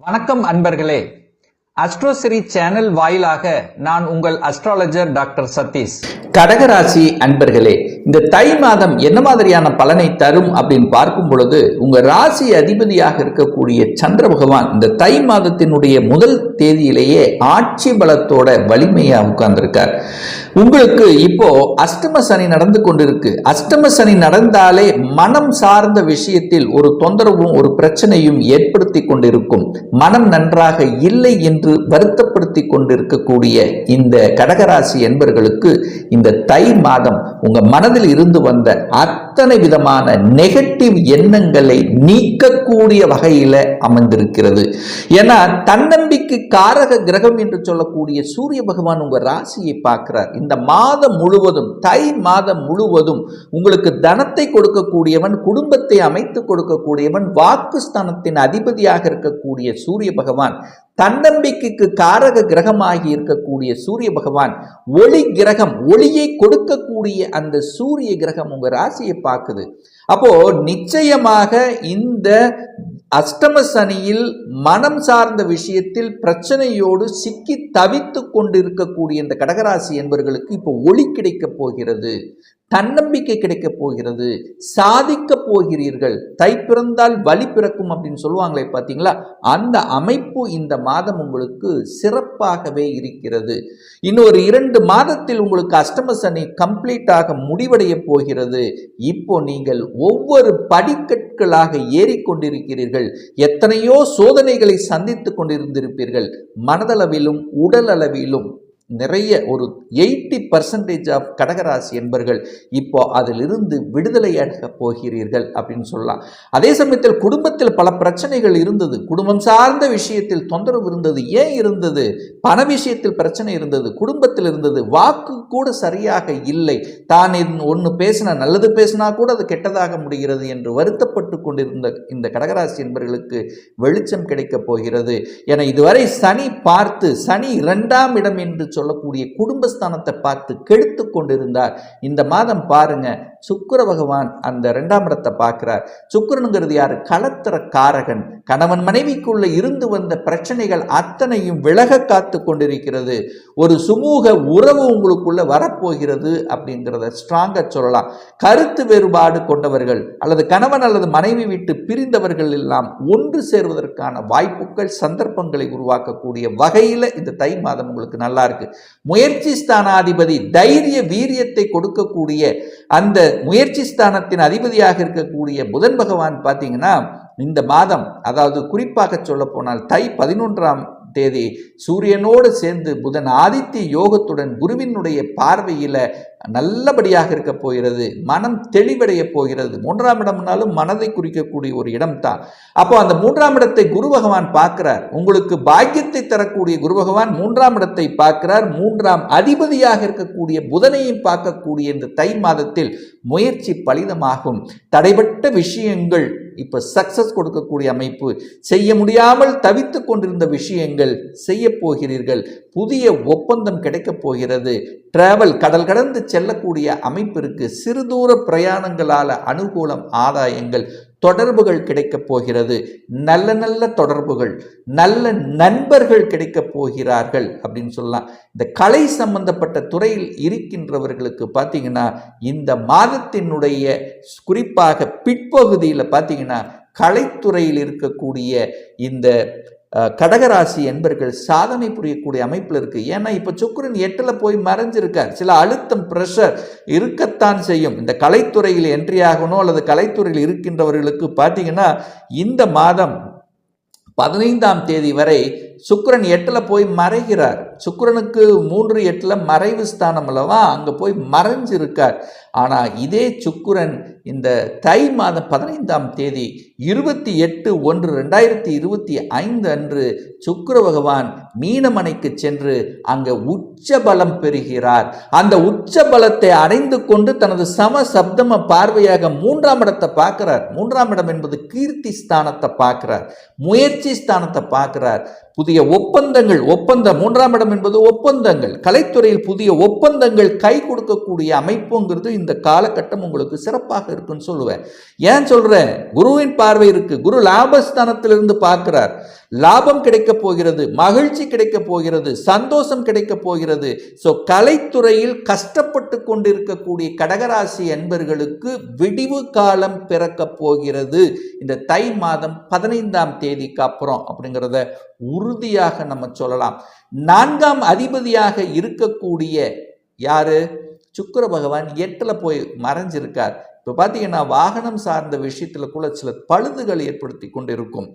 வணக்கம் அன்பர்களே, அஸ்ட்ரோசிரி சேனல் வாயிலாக நான் உங்கள் அஸ்ட்ராலஜர் டாக்டர் சதீஷ். கடகராசி அன்பர்களே, இந்த தை மாதம் என்ன மாதிரியான பலனை தரும் அப்படின்னு பார்க்கும் பொழுது, உங்க ராசி அதிபதியாக இருக்கக்கூடிய சந்திர பகவான் இந்த தை மாதத்தினுடைய முதல் தேதியிலேயே ஆட்சி பலத்தோட வலிமையா உட்கார்ந்திருக்கார். உங்களுக்கு இப்போ அஷ்டம சனி நடந்து கொண்டிருக்கு. அஷ்டம சனி நடந்தாலே மனம் சார்ந்த விஷயத்தில் ஒரு தொந்தரவும் ஒரு பிரச்சனையும் ஏற்படுத்தி கொண்டிருக்கும். மனம் நன்றாக இல்லை என்று வருத்தப்படுத்தி கொண்டிருக்கக்கூடிய இந்த கடகராசி என்பர்களுக்கு இந்த தை மாதம் உங்க மனதில் இருந்து வந்த அத்தனை விதமான நெகட்டிவ் எண்ணங்களை நீக்கக்கூடிய வகையில அமைந்திருக்கிறது. ஏன்னா தன்னம்பிக்கை காரக கிரகம் என்று சொல்லக்கூடிய சூரிய பகவான் உங்க ராசியை பார்க்கிறார். இந்த மாதம் முழுவதும், தை மாதம் முழுவதும் உங்களுக்கு தனத்தை கொடுக்கக்கூடியவன், குடும்பத்தை அமைத்து கொடுக்கக்கூடியவன், வாக்குஸ்தானத்தின் அதிபதியாக இருக்கக்கூடிய சூரிய பகவான், தன்னம்பிக்கைக்கு காரக கிரகமாகி இருக்கக்கூடிய சூரிய பகவான், ஒளி கிரகம், ஒளியை கொடுக்கக்கூடிய அந்த சூரிய கிரகம் உங்க ராசியை பார்க்குது. அப்போ நிச்சயமாக இந்த அஷ்டம சனியில் மனம் சார்ந்த விஷயத்தில் பிரச்சனையோடு சிக்கி தவித்து கொண்டிருக்கக்கூடிய இந்த கடகராசி என்பவர்களுக்கு இப்போ ஒளி கிடைக்கப் போகிறது, தன்னம்பிக்கை கிடைக்கப் போகிறது, சாதிக்க போகிறீர்கள். தை பிறந்தால் வழி பிறக்கும் அப்படின்னு சொல்லுவாங்களே பார்த்தீங்களா, அந்த அமைப்பு இந்த மாதம் உங்களுக்கு சிறப்பாகவே இருக்கிறது. இன்னொரு 2 மாதத்தில் உங்களுக்கு அஷ்டம சனி கம்ப்ளீட்டாக முடிவடைய போகிறது. இப்போ நீங்கள் ஒவ்வொரு படிக்கற்களாக ஏறிக்கொண்டிருக்கிறீர்கள். எத்தனையோ சோதனைகளை சந்தித்துக் கொண்டிருந்திருப்பீர்கள். மனதளவிலும் உடல் அளவிலும் நிறைய ஒரு 80% ஆஃப் கடகராசி என்பர்கள் இப்போ அதிலிருந்து விடுதலையாக போகிறீர்கள் அப்படின்னு சொல்லலாம். அதே சமயத்தில் குடும்பத்தில் பல பிரச்சனைகள் இருந்தது. குடும்பம் சார்ந்த விஷயத்தில் தொந்தரவு இருந்தது. ஏன் இருந்தது? பண விஷயத்தில் பிரச்சனை இருந்தது, குடும்பத்தில் இருந்தது. வாக்கு கூட சரியாக இல்லை. தான் ஒன்று பேசினா நல்லது, பேசினா கூட அது கெட்டதாக முடிகிறது என்று வருத்தப்பட்டு கொண்டிருந்த இந்த கடகராசி என்பவர்களுக்கு வெளிச்சம் கிடைக்கப் போகிறது. என இதுவரை சனி பார்த்து, சனி 2ஆம் இடம் என்று சொல்லக்கூடிய குடும்பஸ்தானத்தை பார்த்து கெடுத்து கொண்டிருந்தார். இந்த மாதம் பாருங்க, சுக்கிர பகவான் அந்த 2ஆம் இடத்தை பார்க்கிறார். சுக்கிரனுங்கிறது யாரு? களத்திர காரகன். கணவன் மனைவிக்குள்ள இருந்து வந்த பிரச்சனைகள் அத்தனையும் விலக காத்து கொண்டிருக்கிறது. ஒரு சுமூக உறவு உங்களுக்குள்ள வரப்போகிறது அப்படிங்கிறத ஸ்ட்ராங்கா சொல்லலாம். கருத்து வேறுபாடு கொண்டவர்கள் அல்லது கணவன் அல்லது மனைவி விட்டு பிரிந்தவர்கள் எல்லாம் ஒன்று சேர்வதற்கான வாய்ப்புகள், சந்தர்ப்பங்களை உருவாக்கக்கூடிய வகையில் இந்த தை மாதம் உங்களுக்கு நல்லா இருக்கு. முயற்சி ஸ்தானாதிபதி தைரிய வீரியத்தை கொடுக்கக்கூடிய அந்த முயற்சி ஸ்தானத்தின் அதிபதியாக இருக்கக்கூடிய புதன் பகவான் பார்த்தீங்கன்னா இந்த மாதம், அதாவது குறிப்பாக சொல்ல போனால் தை 11ஆம் தேதி சூரியனோடு சேர்ந்து புதன் ஆதித்ய யோகத்துடன் குருவினுடைய பார்வையில நல்லபடியாக இருக்க போகிறது. மனம் தெளிவடைய போகிறது. 3ஆம் இடம்னாலும் மனதை குறிக்கக்கூடிய ஒரு இடம் தான். அப்போ அந்த 3ஆம் இடத்தை குரு பகவான் பார்க்கிறார். உங்களுக்கு பாக்கியத்தை தரக்கூடிய குரு பகவான் 3ஆம் இடத்தை பார்க்கிறார். 3ஆம் அதிபதியாக இருக்கக்கூடிய புதனையும் பார்க்கக்கூடிய இந்த தை மாதத்தில் முயற்சி பலிதமாகும். தடைபட்ட விஷயங்கள் இப்ப சக்சஸ் கொடுக்கக்கூடிய அமைப்பு, செய்ய முடியாமல் தவித்து கொண்டிருந்த விஷயங்கள் செய்ய போகிறீர்கள். புதிய ஒப்பந்தம் கிடைக்கப் போகிறது. டிராவல், கடல் கடந்து செல்லக்கூடிய அமைப்பு இருக்கு. சிறுதூர பிரயாணங்களால அனுகூலம், ஆதாயங்கள், தொடர்புகள் கிடைக்கப் போகிறது. நல்ல நல்ல தொடர்புகள், நல்ல நண்பர்கள் கிடைக்கப் போகிறார்கள் அப்படின்னு சொல்லலாம். இந்த கலை சம்பந்தப்பட்ட துறையில் இருக்கின்றவர்களுக்கு பார்த்தீங்கன்னா இந்த மாதத்தினுடைய குறிப்பாக பிற்பகுதியில் பார்த்தீங்கன்னா கலைத்துறையில் இருக்கக்கூடிய இந்த கடகராசி என்பர்கள் சாதனை புரியக்கூடிய அமைப்பில் இருக்கு. ஏன்னா இப்ப சுக்கிரன் 8ல் போய் மறைஞ்சிருக்கார். சில அழுத்தம், பிரஷர் இருக்கத்தான் செய்யும். இந்த கலைத்துறையில் என்ட்ரி ஆகணும் அல்லது கலைத்துறையில் இருக்கின்றவர்களுக்கு பார்த்தீங்கன்னா இந்த மாதம் 15ஆம் தேதி வரை சுக்கிரன் 8ல் போய் மறைகிறார். சுக்கிரனுக்கு 3-8 மறைவு ஸ்தானம் அல்லவா, அங்க போய் மறைஞ்சிருக்கார். ஆனா இதே சுக்கிரன் இந்த தை மாதம் 15ஆம் தேதி 28/1/2025 அன்று சுக்கிர பகவான் மீனமனைக்கு சென்று அங்க உச்ச பலம் பெறுகிறார். அந்த உச்ச பலத்தை அடைந்து கொண்டு தனது சம சப்தம பார்வையாக 3ஆம் இடத்தை பார்க்கிறார். 3ஆம் இடம் என்பது கீர்த்தி ஸ்தானத்தை பார்க்கிறார், முயற்சி ஸ்தானத்தை பார்க்கிறார். புதிய ஒப்பந்தம் 3ஆம் இடம் என்பது ஒப்பந்தங்கள், கலைத்துறையில் புதிய ஒப்பந்தங்கள் கை கொடுக்கக்கூடிய அமைப்புங்கிறது இந்த காலகட்டம் உங்களுக்கு சிறப்பாக இருக்குன்னு சொல்லுவேன். ஏன் சொல்றேன்? குருவின் பார்வை இருக்கு. குரு லாபஸ்தானத்திலிருந்து பார்க்கிறார். லாபம் கிடைக்க போகிறது, மகிழ்ச்சி கிடைக்க போகிறது, சந்தோஷம் கிடைக்க போகிறது. ஸோ கலைத்துறையில் கஷ்டப்பட்டு கொண்டிருக்கக்கூடிய கடகராசி என்பர்களுக்கு விடிவு காலம் பிறக்க போகிறது இந்த தை மாதம் 15ஆம் தேதிக்கு அப்புறம் அப்படிங்கிறத உறுதியாக நம்ம சொல்லலாம். 4ஆம் அதிபதியாக இருக்கக்கூடிய யாரு? சுக்கிர பகவான் 8ல போய் மறைஞ்சிருக்கார். இப்போ பார்த்தீங்கன்னா வாகனம் சார்ந்த விஷயத்துல கூட சில பழுதுகள் ஏற்படுத்தி கொண்டிருக்கும்.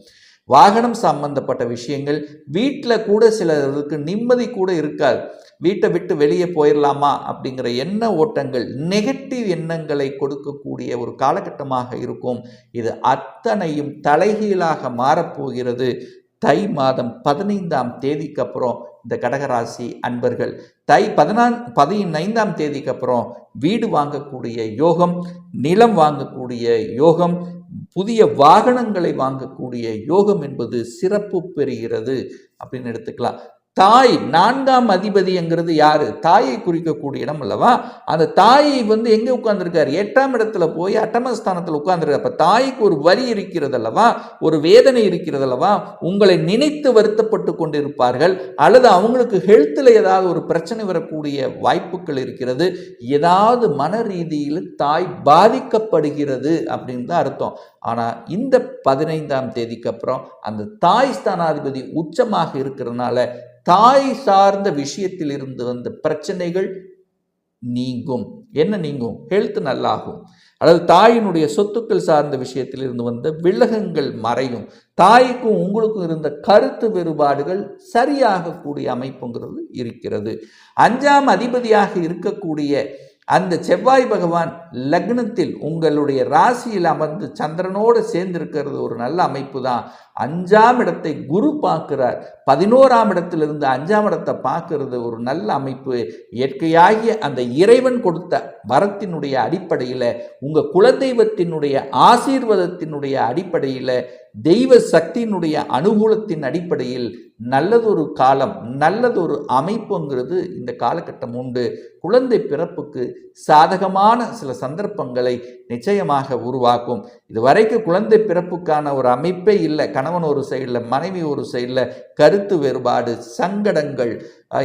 வாகனம் சம்பந்தப்பட்ட விஷயங்கள், வீட்டில் கூட சிலருக்கு நிம்மதி கூட இருக்காது. வீட்டை விட்டு வெளியே போயிடலாமா அப்படிங்கிற எண்ண ஓட்டங்கள், நெகட்டிவ் எண்ணங்களை கொடுக்கக்கூடிய ஒரு காலகட்டமாக இருக்கும். இது அத்தனையும் தலைகீழாக மாறப்போகிறது தை மாதம் 15ஆம் தேதிக்கு அப்புறம். இந்த கடகராசி அன்பர்கள் தை 15ஆம் தேதிக்கு அப்புறம் வீடு வாங்கக்கூடிய யோகம், நிலம் வாங்கக்கூடிய யோகம், புதிய வாகனங்களை வாங்கக்கூடிய யோகம் என்பது சிறப்பு பெறுகிறது அப்படின்னு எடுத்துக்கலாம். தாய் 4ஆம் அதிபதிங்கிறது யாரு? தாயை குறிக்கக்கூடிய இடம் அல்லவா? அந்த தாயை எங்க உட்கார்ந்துருக்காரு? 8ஆம் இடத்துல போய் அட்டமஸ்தானத்தில் உட்கார்ந்துருக்காரு. அப்ப தாய்க்கு ஒரு வலி இருக்கிறது அல்லவா, ஒரு வேதனை இருக்கிறது அல்லவா? உங்களை நினைத்து வருத்தப்பட்டு கொண்டிருப்பார்கள், அல்லது அவங்களுக்கு ஹெல்த்தில் ஏதாவது ஒரு பிரச்சனை வரக்கூடிய வாய்ப்புகள் இருக்கிறது. ஏதாவது மன ரீதியில் தாய் பாதிக்கப்படுகிறது அப்படின்னு தான் அர்த்தம். ஆனா இந்த 15ஆம் தேதிக்கு அப்புறம் அந்த தாய் ஸ்தானாதிபதி உச்சமாக இருக்கிறதுனால தாய் சார்ந்த விஷயத்தில் இருந்து வந்த பிரச்சனைகள் நீங்கும். என்ன நீங்கும்? ஹெல்த் நல்லாகும். அதாவது தாயினுடைய சொத்துக்கள் சார்ந்த விஷயத்தில் இருந்து வந்த விலகங்கள் மறையும். தாய்க்கும் உங்களுக்கும் இருந்த கருத்து வேறுபாடுகள் சரியாகக்கூடிய அமைப்புங்கிறது இருக்கிறது. 5ஆம் அதிபதியாக இருக்கக்கூடிய அந்த செவ்வாய் பகவான் லக்னத்தில் உங்களுடைய ராசியில் அமர்ந்து சந்திரனோடு சேர்ந்திருக்கிறது ஒரு நல்ல அமைப்பு தான். 5ஆம் இடத்தை குரு பார்க்கிறார். 11ஆம் இடத்திலிருந்து 5ஆம் இடத்தை பார்க்கிறது ஒரு நல்ல அமைப்பு. இயற்கையாகிய அந்த இறைவன் கொடுத்த வரத்தினுடைய அடிப்படையில், உங்க குலதெய்வத்தினுடைய ஆசீர்வாதத்தினுடைய அடிப்படையில், தெய்வ சக்தியினுடைய அனுகூலத்தின் அடிப்படையில் நல்லதொரு காலம், நல்லதொரு அமைப்புங்கிறது இந்த காலகட்டம் உண்டு. குழந்தை பிறப்புக்கு சாதகமான சில சந்தர்ப்பங்களை நிச்சயமாக உருவாக்கும். இதுவரைக்கும் குழந்தை பிறப்புக்கான ஒரு அமைப்பே இல்லை. கணவன் ஒரு சைடில், மனைவி ஒரு சைடில், கருத்து வேறுபாடு, சங்கடங்கள்,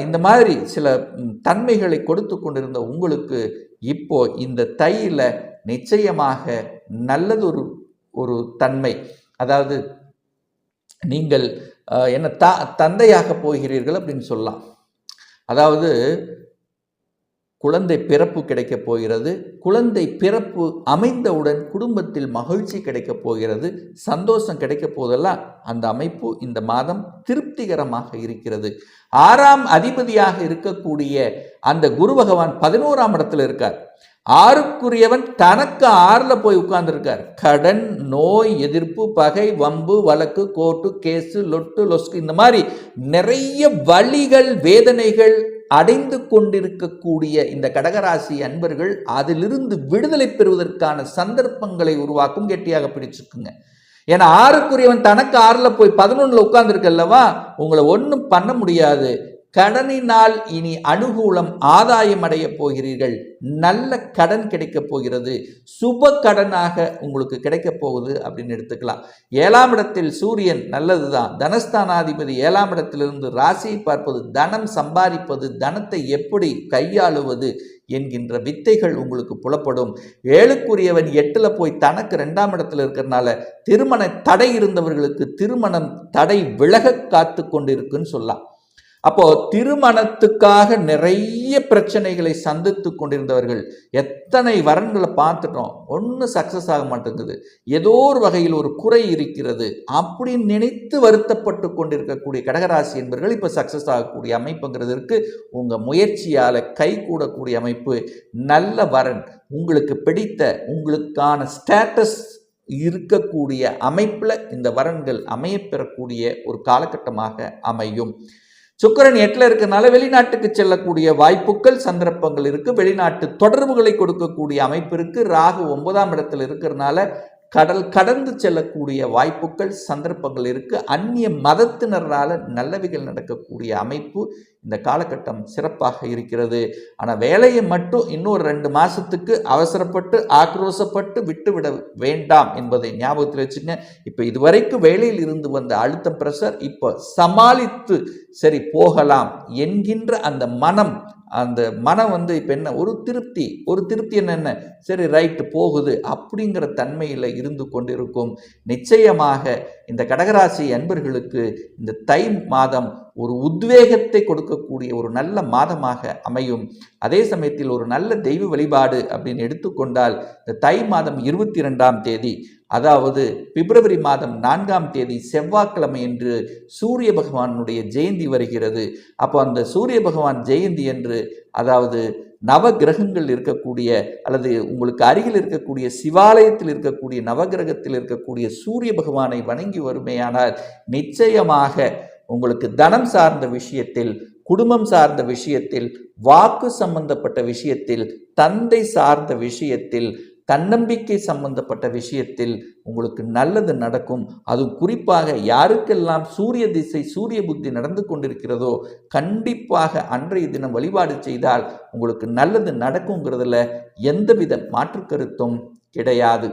இந்த மாதிரி சில தன்மைகளை கொடுத்து கொண்டிருந்த உங்களுக்கு இப்போ இந்த தையில நிச்சயமாக நல்லதொரு தன்மை, அதாவது நீங்கள் என்ன தந்தையாக போகிறீர்கள் அப்படின்னு சொல்லலாம். அதாவது குழந்தை பிறப்பு கிடைக்க போகிறது. குழந்தை பிறப்பு அமைந்தவுடன் குடும்பத்தில் மகிழ்ச்சி கிடைக்க போகிறது, சந்தோஷம் கிடைக்க போதெல்லாம் அந்த அமைப்பு இந்த மாதம் திருப்திகரமாக இருக்கிறது. 6ஆம் அதிபதியாக இருக்கக்கூடிய அந்த குரு பகவான் 11ஆம் இடத்துல இருக்கார். 6க்குரியவன் தனக்கு 6ல் போய் உட்கார்ந்துருக்கார். கடன், நோய் எதிர்ப்பு, பகை, வம்பு, வழக்கு, கோர்ட்டு, கேஸு, லொட்டு, லொஸ்கு, இந்த மாதிரி நிறைய வலிகள், வேதனைகள் அடைந்து கொண்டிருக்கக்கூடிய இந்த கடகராசி அன்பர்கள் அதிலிருந்து விடுதலை பெறுவதற்கான சந்தர்ப்பங்களை உருவாக்கும். கெட்டியாக பிடிச்சுக்குங்க. ஏன்னா 6க்குரியவன் தனக்கு 6ல் போய் 11ல் உட்கார்ந்துருக்கல்லவா, உங்களை ஒன்றும் பண்ண முடியாது. கடனினால் இனி அனுகூலம், ஆதாயம் அடைய போகிறீர்கள். நல்ல கடன் கிடைக்க போகிறது. சுப கடனாக உங்களுக்கு கிடைக்க போகுது அப்படின்னு எடுத்துக்கலாம். 7ஆம் இடத்தில் சூரியன் நல்லதுதான். தனஸ்தானாதிபதி 7ஆம் இடத்திலிருந்து ராசியை பார்ப்பது, தனம் சம்பாதிப்பது, தனத்தை எப்படி கையாளுவது என்கின்ற வித்தைகள் உங்களுக்கு புலப்படும். 7க்குரியவன் 8ல் போய் தனக்கு 2ஆம் இடத்துல இருக்கிறதுனால திருமண தடை இருந்தவர்களுக்கு திருமணம் தடை விலக காத்து கொண்டிருக்குன்னு சொல்லலாம். அப்போ திருமணத்துக்காக நிறைய பிரச்சனைகளை சந்தித்து கொண்டிருந்தவர்கள், எத்தனை வரன்களை பார்த்துட்டோம், ஒன்றும் சக்சஸ் ஆக மாட்டேங்குது, ஏதோ ஒரு வகையில் ஒரு குறை இருக்கிறது அப்படின்னு நினைத்து வருத்தப்பட்டு கொண்டிருக்கக்கூடிய கடகராசி என்பவர்கள் இப்போ சக்சஸ் ஆகக்கூடிய அமைப்புங்கிறதுக்கு உங்க முயற்சியால கை கூடக்கூடிய அமைப்பு. நல்ல வரன், உங்களுக்கு பிடித்த, உங்களுக்கான ஸ்டேட்டஸ் இருக்கக்கூடிய அமைப்பில் இந்த வரன்கள் அமையப்பெறக்கூடிய ஒரு காலகட்டமாக அமையும். சுக்கிரன் 8ல் இருக்கிறதுனால வெளிநாட்டுக்கு செல்லக்கூடிய வாய்ப்புகள், சந்தர்ப்பங்கள் இருக்கு. வெளிநாட்டு தொடர்புகளை கொடுக்கக்கூடிய அமைப்பு இருக்கு. ராகு 9ஆம் இடத்துல இருக்கிறதுனால கடல் கடந்து செல்லக்கூடிய வாய்ப்புகள் சந்தர்ப்பங்கள் இருக்கு. அந்நிய மதத்தினரால நல்லவைகள் நடக்கக்கூடிய அமைப்பு இந்த காலகட்டம் சிறப்பாக இருக்கிறது. ஆனால் வேலையை மட்டும் இன்னொரு 2 மாசத்துக்கு அவசரப்பட்டு ஆக்ரோசப்பட்டு விட்டுவிட வேண்டாம் என்பதை ஞாபகத்தில் வச்சுங்க. இப்போ இதுவரைக்கும் வேலையில் இருந்து வந்த அழுத்தம் பிரஷர் இப்போ சமாளித்து சரி போகலாம் என்கின்ற அந்த மனம் இப்போ என்ன ஒரு திருப்தி என்ன சரி ரைட்டு போகுது அப்படிங்கிற தன்மையில் இருந்து கொண்டிருக்கும். நிச்சயமாக இந்த கடகராசி அன்பர்களுக்கு இந்த தை மாதம் ஒரு உத்வேகத்தை கொடுக்கக்கூடிய ஒரு நல்ல மாதமாக அமையும். அதே சமயத்தில் ஒரு நல்ல தெய்வ வழிபாடு அப்படின்னு எடுத்துக்கொண்டால் இந்த தை மாதம் 22ஆம் தேதி, அதாவது பிப்ரவரி மாதம் 4ஆம் தேதி செவ்வாய்க்கிழமை என்று சூரிய பகவானுடைய ஜெயந்தி வருகிறது. அப்போ அந்த சூரிய பகவான் ஜெயந்தி என்று, அதாவது நவ கிரகங்கள் இருக்கக்கூடிய அல்லது உங்களுக்கு அருகில் இருக்கக்கூடிய சிவாலயத்தில் இருக்கக்கூடிய நவகிரகத்தில் இருக்கக்கூடிய சூரிய பகவானை வணங்கி வருமேயானால் நிச்சயமாக உங்களுக்கு தனம் சார்ந்த விஷயத்தில், குடும்பம் சார்ந்த விஷயத்தில், வாக்கு சம்பந்தப்பட்ட விஷயத்தில், தந்தை சார்ந்த விஷயத்தில், தன்னம்பிக்கை சம்பந்தப்பட்ட விஷயத்தில் உங்களுக்கு நல்லது நடக்கும். அது குறிப்பாக யாருக்கெல்லாம் சூரிய திசை சூரிய புத்தி நடந்து கொண்டிருக்கிறதோ கண்டிப்பாக அன்றைய தினம் வழிபாடு செய்தால் உங்களுக்கு நல்லது நடக்குங்கிறதுல எந்தவித மாற்று கருத்தும் கிடையாது.